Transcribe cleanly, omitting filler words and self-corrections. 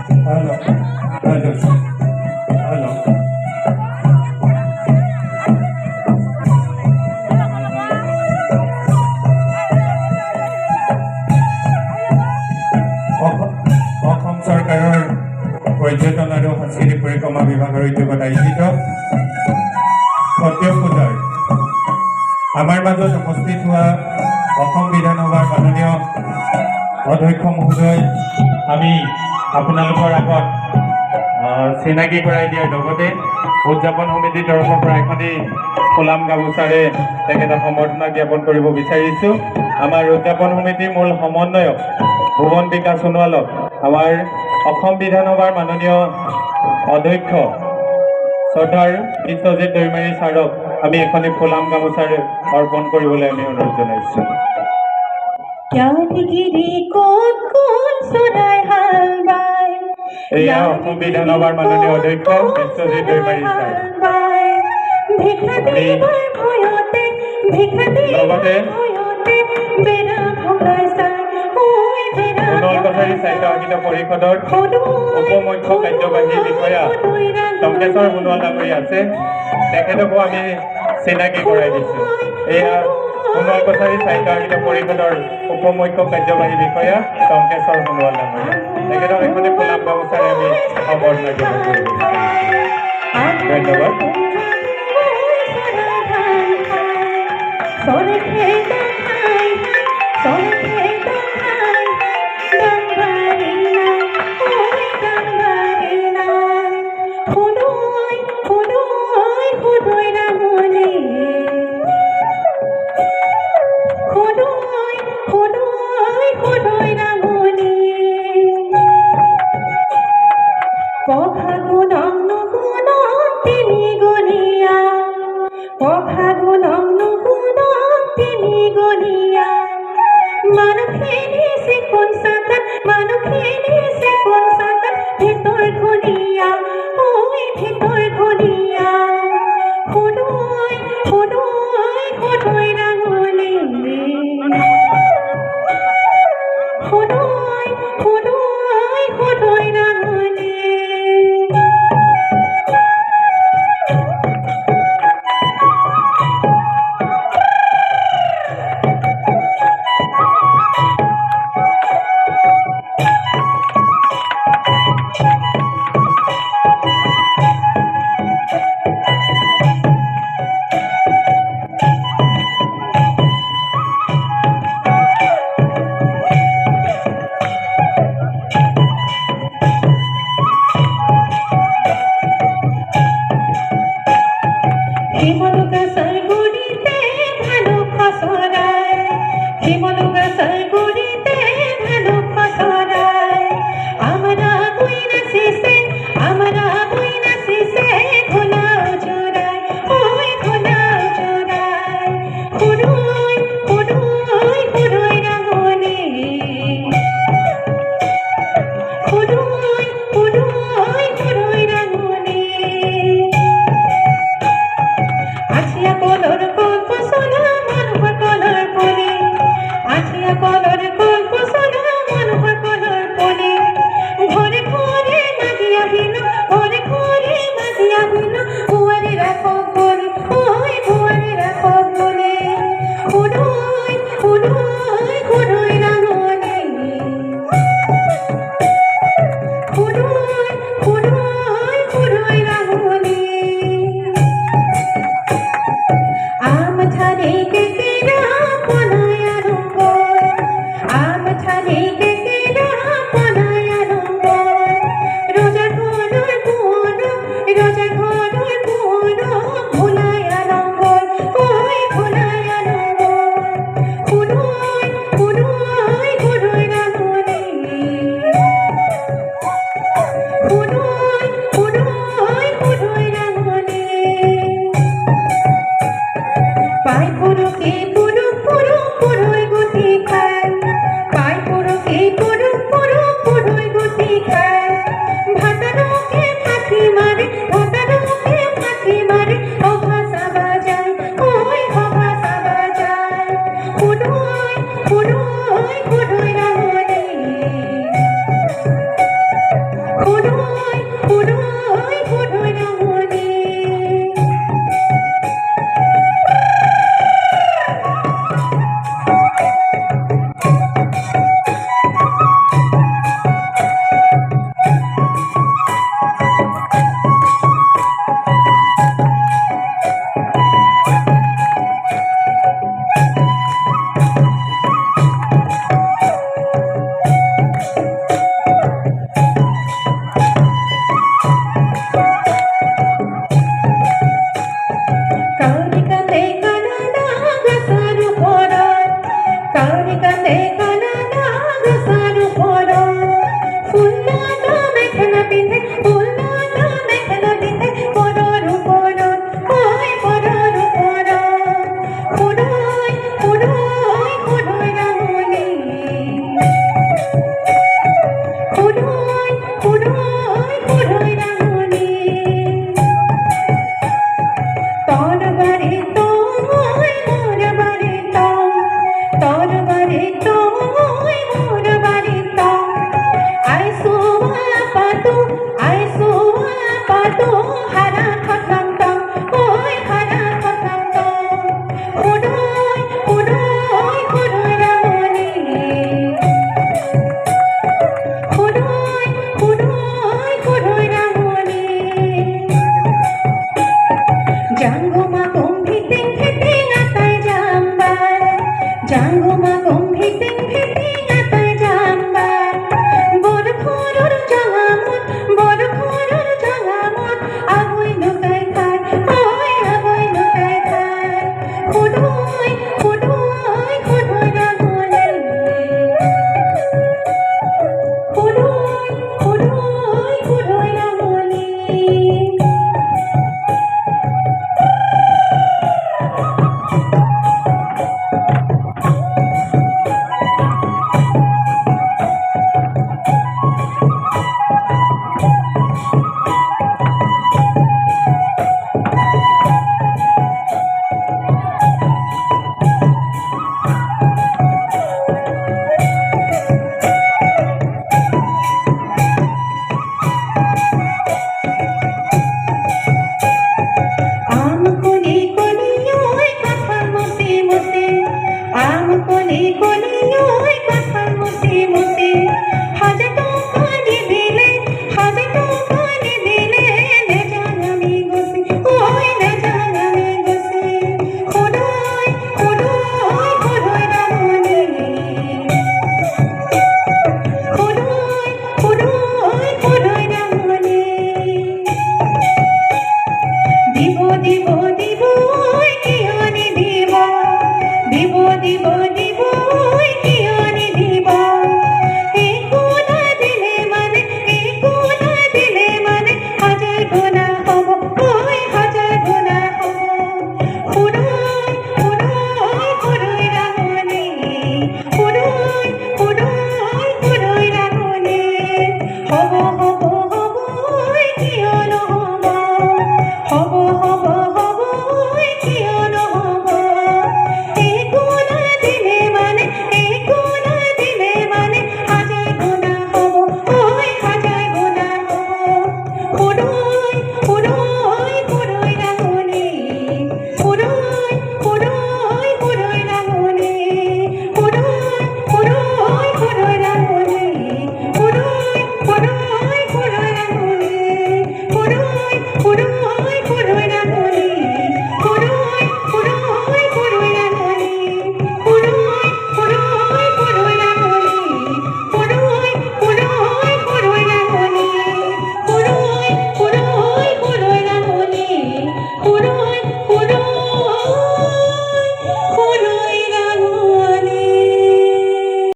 Halo. Halo. Halo. Assam চৰকাৰৰ পৰ্যটন আৰু সাংস্কৃতিক পৰিক্ৰমা বিভাগৰ উদ্যোগত আয়োজিত সত্য পূজাৰ আমাৰ মাজত উপস্থিত হোৱা অসম বিধানসভাৰ মাননীয় অধ্যক্ষ মহোদয় আমি আপোনালোকৰ আগত চিনাকি কৰাই দিয়াৰ লগতে উদযাপন সমিতিৰ তৰফৰ পৰা এখনি ফুলাম গামোচাৰে তেখেতক সম্বৰ্ধনা জ্ঞাপন কৰিব বিচাৰিছোঁ। আমাৰ উদযাপন সমিতিৰ মূল সমন্বয়ক ভুৱন বিকাশ সোণোৱালক আমাৰ অসম বিধানসভাৰ মাননীয় অধ্যক্ষ শ্ৰদ্ধাৰ বিশ্বজিৎ দৈমাৰী ছাৰক আমি এখনি ফুলাম গামোচাৰে অৰ্পণ কৰিবলৈ আমি অনুৰোধ জনাইছোঁ। এয়া অসম বিধানসভাৰ মাননীয় অধ্যক্ষ বিশ্বজিৎ দৈমাৰী ছাৰ। লগতে সোণোৱাল কছাৰী সাহিত্য সাহিত্য পৰিষদৰ উপ মুখ্য কাৰ্যবাহী বিষয়া টংকেশ্বৰ সোণোৱাল ডাঙৰীয়া আছে, তেখেতকো আমি চিনাকি কৰাই দিছোঁ। এয়া সোণোৱাল কছাৰী সাহিত্য সাহিত্য পৰিষদৰ উপ মুখ্য কাৰ্যবাহী বিষয়া টংকেশ্বৰ সোণোৱাল ডাঙৰীয়া, তেখেতক এখনি ফুলাম গামোচাৰে আমি সম্বৰ্ধনা জ্ঞাপন কৰিব। ধন্যবাদ। পুরোই রাঙনি তোর বাড়ি তোয় মোর বাড়ি তোর বাড়ি তোয় মোর বাড়ি আইসো পাতু হারা খতম ওই হারা খতম পুরোই রাঙনি পুরোই রাঙনি জাঙ্গুমা গম্ভিতিং ফিতিং আতাই জাম্বার জাঙ্গুমা গম্ভিতিং ফিতিং আতাই জাম্বার বড় খরর জাঙামত আগুই লুকাই খায় ওই আগুই লুকাই খায় খুডুই রাঙনি খুডুই রাঙনি আম কোনি ওই কথা মতে আম কোনি ওই কথা মতে হাজার টাকা দিলে নে জানামি গসি ওই নে জানামি গসি খুডুই রাঙনি খুডুই রাঙনি দিব ওই কি আনি দিব ওই কি আনি দিব একু না দিলে মানে হাজার গুণা হব ওই হাজার গুণা হব খুডুই রাঙনি খুডুই রাঙনি হব